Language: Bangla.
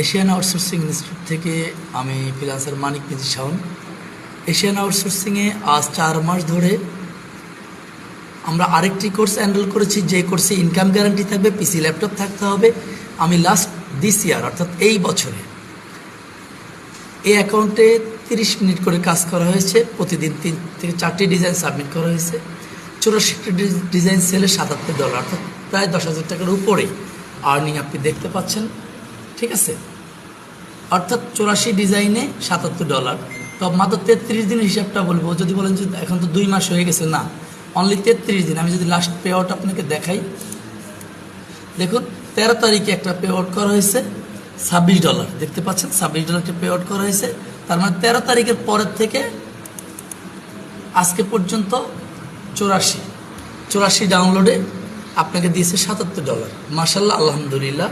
এশিয়ান আউটসোর্সিং ইনস্টিটিউট থেকে আমি ফ্রিল্যান্সার মানিক মিজি শাওন। এশিয়ান আউটসোর্সিংয়ে আজ 4 মাস ধরে আমরা আরেকটি কোর্স এনরোল করেছি, যে কোর্সে ইনকাম গ্যারান্টি থাকবে, পিসি ল্যাপটপ থাকতে হবে। আমি লাস্ট দিস ইয়ার অর্থাৎ এই বছরে এই অ্যাকাউন্টে 30 মিনিট করে কাজ করা হয়েছে। প্রতিদিন 3 থেকে 4টি ডিজাইন সাবমিট করা হয়েছে। 84টি ডিজাইন সেলে $77, অর্থাৎ প্রায় 10,000 টাকার উপরে আর্নিং আপনি দেখতে পাচ্ছেন। ঠিক আছে, অর্থাৎ 84 ডিজাইনে $77। তো মাত্র 33 দিনের হিসাবটা বলবো। যদি বলেন যে এখন তো 2 মাস হয়ে গেছে, না, অনলি 33 দিন। আমি যদি লাস্ট পে আউট আপনাকে দেখাই, দেখুন 13 তারিখে একটা পে আউট করা হয়েছে $26, দেখতে পাচ্ছেন $26 পে আউট করা হয়েছে। তার মানে 13 তারিখের পরের থেকে আজকে পর্যন্ত 84 ডাউনলোডে আপনাকে দিয়েছে $77। মাশাআল্লাহ, আলহামদুলিল্লাহ।